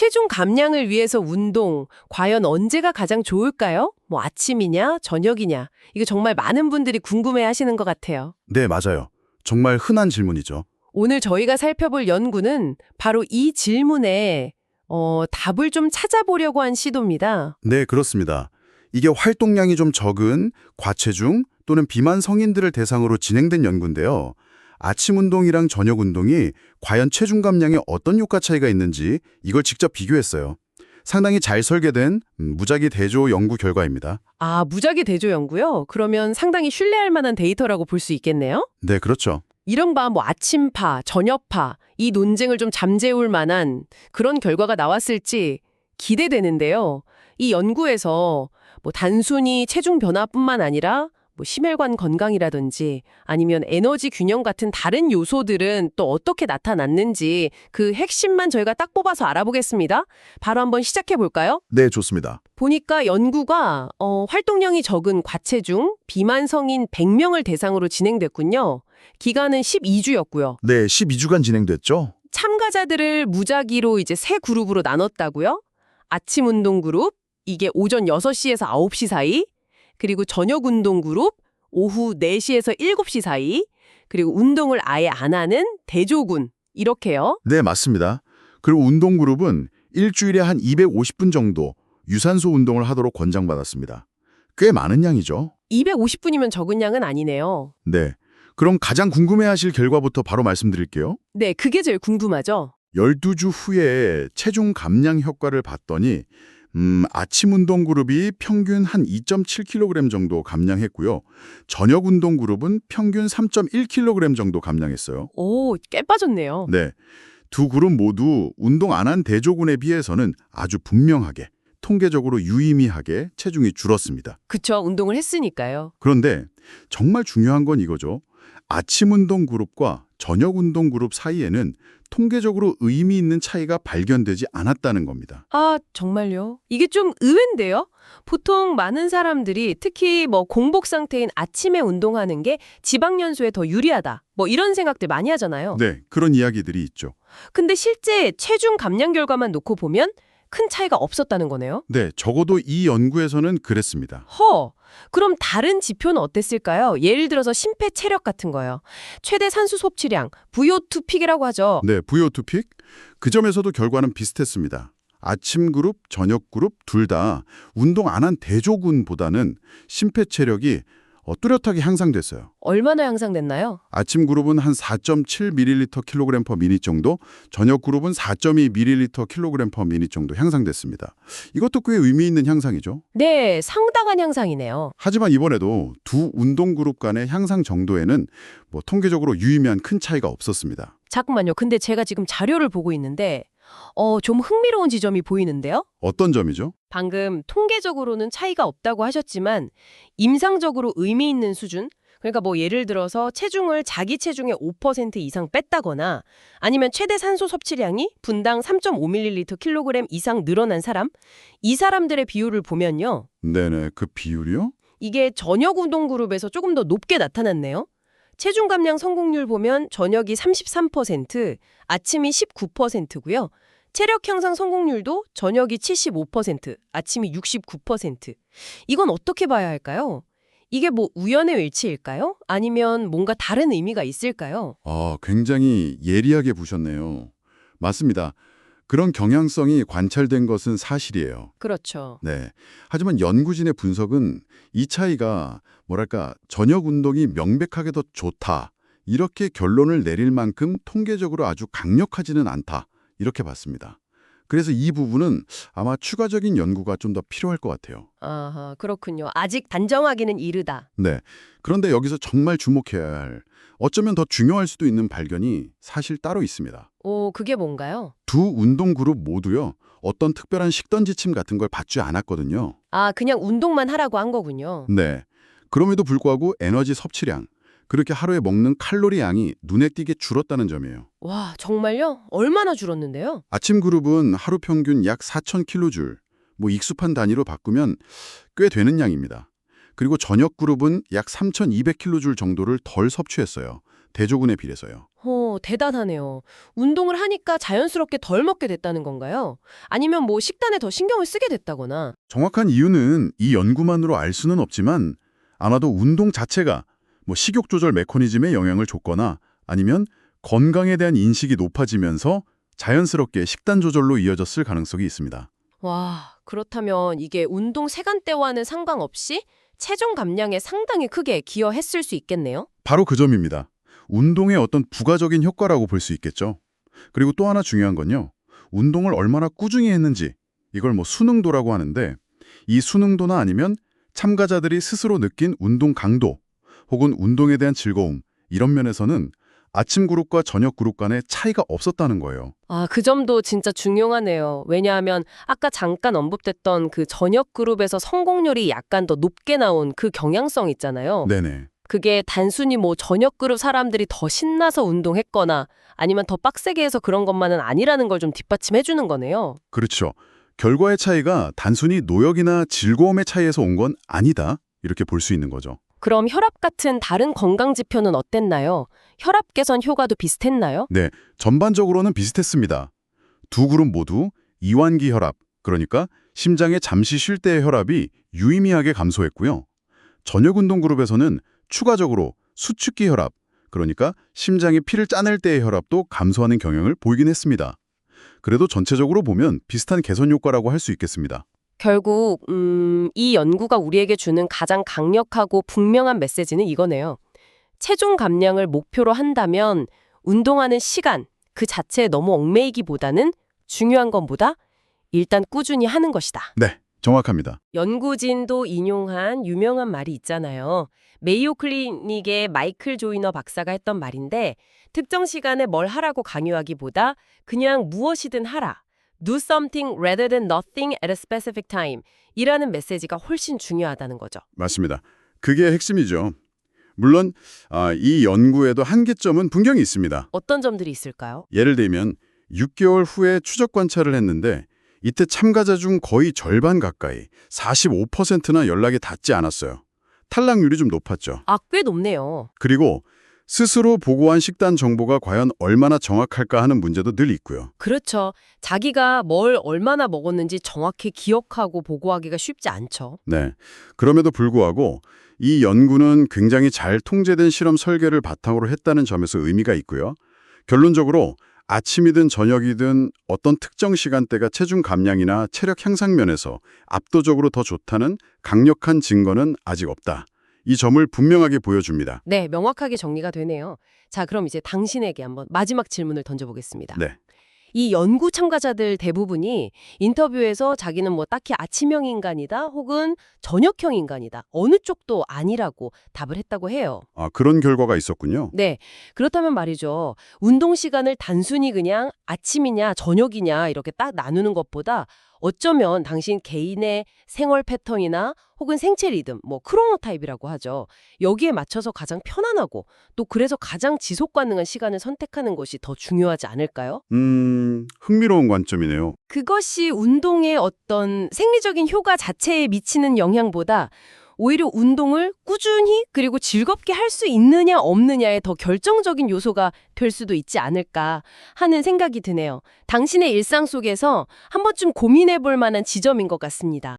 체중 감량을 위해서 운동, 과연 언제가 가장 좋을까요? 뭐 아침이냐, 저녁이냐. 이거 정말 많은 분들이 궁금해 하시는 것 같아요. 네, 맞아요. 정말 흔한 질문이죠. 오늘 저희가 살펴볼 연구는 바로 이 질문에 답을 좀 찾아보려고 한 시도입니다. 네, 그렇습니다. 이게 활동량이 좀 적은 과체중 또는 비만 성인들을 대상으로 진행된 연구인데요. 아침 운동이랑 저녁 운동이 과연 체중 감량에 어떤 효과 차이가 있는지 이걸 직접 비교했어요. 상당히 잘 설계된 무작위 대조 연구 결과입니다. 아, 무작위 대조 연구요? 그러면 상당히 신뢰할 만한 데이터라고 볼 수 있겠네요? 네, 그렇죠. 이른바 뭐 아침파, 저녁파, 이 논쟁을 좀 잠재울 만한 그런 결과가 나왔을지 기대되는데요. 이 연구에서 뭐 단순히 체중 변화뿐만 아니라 뭐 심혈관 건강이라든지 아니면 에너지 균형 같은 다른 요소들은 또 어떻게 나타났는지 그 핵심만 저희가 딱 뽑아서 알아보겠습니다. 바로 한번 시작해 볼까요? 네, 좋습니다. 보니까 연구가 활동량이 적은 과체중, 비만 성인 100명을 대상으로 진행됐군요. 기간은 12주였고요. 네, 12주간 진행됐죠? 참가자들을 무작위로 이제 세 그룹으로 나눴다고요? 아침 운동 그룹, 이게 오전 6시에서 9시 사이, 그리고 저녁 운동 그룹, 오후 4시에서 7시 사이, 그리고 운동을 아예 안 하는 대조군, 이렇게요. 네, 맞습니다. 그리고 운동 그룹은 일주일에 한 250분 정도 유산소 운동을 하도록 권장받았습니다. 꽤 많은 양이죠? 250분이면 적은 양은 아니네요. 네. 그럼 가장 궁금해하실 결과부터 바로 말씀드릴게요. 네, 그게 제일 궁금하죠. 12주 후에 체중 감량 효과를 봤더니 아침 운동 그룹이 평균 한 2.7kg 정도 감량했고요. 저녁 운동 그룹은 평균 3.1kg 정도 감량했어요. 오, 꽤 빠졌네요. 네. 두 그룹 모두 운동 안 한 대조군에 비해서는 아주 분명하게, 통계적으로 유의미하게 체중이 줄었습니다. 그쵸, 운동을 했으니까요. 그런데 정말 중요한 건 이거죠. 아침 운동 그룹과 저녁 운동 그룹 사이에는 통계적으로 의미 있는 차이가 발견되지 않았다는 겁니다. 아, 정말요? 이게 좀 의외인데요? 보통 많은 사람들이 특히 뭐 공복 상태인 아침에 운동하는 게 지방 연소에 더 유리하다. 뭐 이런 생각들 많이 하잖아요. 네, 그런 이야기들이 있죠. 근데 실제 체중 감량 결과만 놓고 보면 큰 차이가 없었다는 거네요. 네, 적어도 이 연구에서는 그랬습니다. 그럼 다른 지표는 어땠을까요? 예를 들어서 심폐 체력 같은 거요. 최대 산소 섭취량, VO2픽이라고 하죠. 네, VO2픽? 그 점에서도 결과는 비슷했습니다. 아침 그룹, 저녁 그룹 둘 다 운동 안 한 대조군보다는 심폐 체력이 뚜렷하게 향상됐어요. 얼마나 향상됐나요? 아침 그룹은 한 4.7ml/kg/min 정도, 저녁 그룹은 4.2ml/kg/min 정도 향상됐습니다. 이것도 꽤 의미 있는 향상이죠. 네, 상당한 향상이네요. 하지만 이번에도 두 운동 그룹 간의 향상 정도에는 통계적으로 유의미한 큰 차이가 없었습니다. 잠깐만요. 근데 제가 지금 자료를 보고 있는데 좀 흥미로운 지점이 보이는데요? 어떤 점이죠? 방금 통계적으로는 차이가 없다고 하셨지만 임상적으로 의미 있는 수준? 그러니까 뭐 예를 들어서 체중을 자기 체중의 5% 이상 뺐다거나 아니면 최대 산소 섭취량이 분당 3.5ml/kg 이상 늘어난 사람? 이 사람들의 비율을 보면요. 네네, 그 비율이요? 이게 저녁 운동 그룹에서 조금 더 높게 나타났네요. 체중 감량 성공률 보면 저녁이 33%, 아침이 19%고요. 체력 향상 성공률도 저녁이 75%, 아침이 69%. 이건 어떻게 봐야 할까요? 이게 뭐 우연의 일치일까요? 아니면 뭔가 다른 의미가 있을까요? 굉장히 예리하게 보셨네요. 맞습니다. 그런 경향성이 관찰된 것은 사실이에요. 그렇죠. 네. 하지만 연구진의 분석은 이 차이가 저녁 운동이 명백하게 더 좋다. 이렇게 결론을 내릴 만큼 통계적으로 아주 강력하지는 않다. 이렇게 봤습니다. 그래서 이 부분은 아마 추가적인 연구가 좀 더 필요할 것 같아요. 아하, 그렇군요. 아직 단정하기는 이르다. 네. 그런데 여기서 정말 주목해야 할, 어쩌면 더 중요할 수도 있는 발견이 사실 따로 있습니다. 그게 뭔가요? 두 운동 그룹 모두요. 어떤 특별한 식단 지침 같은 걸 받지 않았거든요. 아, 그냥 운동만 하라고 한 거군요. 네. 그럼에도 불구하고 에너지 섭취량, 그렇게 하루에 먹는 칼로리 양이 눈에 띄게 줄었다는 점이에요. 와, 정말요? 얼마나 줄었는데요? 아침 그룹은 하루 평균 약 4,000kJ, 익숙한 단위로 바꾸면 꽤 되는 양입니다. 그리고 저녁 그룹은 약 3,200kJ 정도를 덜 섭취했어요. 대조군에 비해서요. 대단하네요. 운동을 하니까 자연스럽게 덜 먹게 됐다는 건가요? 아니면 뭐 식단에 더 신경을 쓰게 됐다거나. 정확한 이유는 이 연구만으로 알 수는 없지만 아마도 운동 자체가 식욕 조절 메커니즘에 영향을 줬거나 아니면 건강에 대한 인식이 높아지면서 자연스럽게 식단 조절로 이어졌을 가능성이 있습니다. 와, 그렇다면 이게 운동 시간대와는 상관없이 체중 감량에 상당히 크게 기여했을 수 있겠네요? 바로 그 점입니다. 운동의 어떤 부가적인 효과라고 볼 수 있겠죠. 그리고 또 하나 중요한 건요. 운동을 얼마나 꾸준히 했는지, 이걸 수능도라고 하는데 이 수능도나 아니면 참가자들이 스스로 느낀 운동 강도 혹은 운동에 대한 즐거움, 이런 면에서는 아침 그룹과 저녁 그룹 간의 차이가 없었다는 거예요. 아, 그 점도 진짜 중요하네요. 왜냐하면 아까 잠깐 언급됐던 그 저녁 그룹에서 성공률이 약간 더 높게 나온 그 경향성 있잖아요. 네네. 그게 단순히 저녁 그룹 사람들이 더 신나서 운동했거나 아니면 더 빡세게 해서 그런 것만은 아니라는 걸 좀 뒷받침해 주는 거네요. 그렇죠. 결과의 차이가 단순히 노력이나 즐거움의 차이에서 온 건 아니다, 이렇게 볼 수 있는 거죠. 그럼 혈압 같은 다른 건강 지표는 어땠나요? 혈압 개선 효과도 비슷했나요? 네, 전반적으로는 비슷했습니다. 두 그룹 모두 이완기 혈압, 그러니까 심장에 잠시 쉴 때의 혈압이 유의미하게 감소했고요. 저녁 운동 그룹에서는 추가적으로 수축기 혈압, 그러니까 심장이 피를 짜낼 때의 혈압도 감소하는 경향을 보이긴 했습니다. 그래도 전체적으로 보면 비슷한 개선 효과라고 할 수 있겠습니다. 결국 이 연구가 우리에게 주는 가장 강력하고 분명한 메시지는 이거네요. 체중 감량을 목표로 한다면 운동하는 시간 그 자체에 너무 얽매이기보다는 중요한 건 뭐다? 일단 꾸준히 하는 것이다. 네, 정확합니다. 연구진도 인용한 유명한 말이 있잖아요. 메이오 클리닉의 마이클 조이너 박사가 했던 말인데 특정 시간에 뭘 하라고 강요하기보다 그냥 무엇이든 하라. Do something rather than nothing at a specific time. 이라는 메시지가 훨씬 중요하다는 거죠. 맞습니다. 그게 핵심이죠. 물론 이 연구에도 한계점은 분명히 있습니다. 어떤 점들이 있을까요? 예를 들면 6개월 후에 추적 관찰을 했는데 이때 참가자 중 거의 절반 가까이 45%나 연락이 닿지 않았어요. 탈락률이 좀 높았죠. 아, 꽤 높네요. 그리고 스스로 보고한 식단 정보가 과연 얼마나 정확할까 하는 문제도 늘 있고요. 그렇죠. 자기가 뭘 얼마나 먹었는지 정확히 기억하고 보고하기가 쉽지 않죠. 네. 그럼에도 불구하고 이 연구는 굉장히 잘 통제된 실험 설계를 바탕으로 했다는 점에서 의미가 있고요. 결론적으로 아침이든 저녁이든 어떤 특정 시간대가 체중 감량이나 체력 향상 면에서 압도적으로 더 좋다는 강력한 증거는 아직 없다. 이 점을 분명하게 보여줍니다. 네, 명확하게 정리가 되네요. 자, 그럼 이제 당신에게 한번 마지막 질문을 던져보겠습니다. 네. 이 연구 참가자들 대부분이 인터뷰에서 자기는 딱히 아침형 인간이다 혹은 저녁형 인간이다. 어느 쪽도 아니라고 답을 했다고 해요. 그런 결과가 있었군요. 네, 그렇다면 말이죠. 운동 시간을 단순히 그냥 아침이냐 저녁이냐 이렇게 딱 나누는 것보다 어쩌면 당신 개인의 생활 패턴이나 혹은 생체 리듬, 크로노타입이라고 하죠. 여기에 맞춰서 가장 편안하고 또 그래서 가장 지속 가능한 시간을 선택하는 것이 더 중요하지 않을까요? 흥미로운 관점이네요. 그것이 운동의 어떤 생리적인 효과 자체에 미치는 영향보다 오히려 운동을 꾸준히 그리고 즐겁게 할 수 있느냐 없느냐에 더 결정적인 요소가 될 수도 있지 않을까 하는 생각이 드네요. 당신의 일상 속에서 한 번쯤 고민해 볼 만한 지점인 것 같습니다.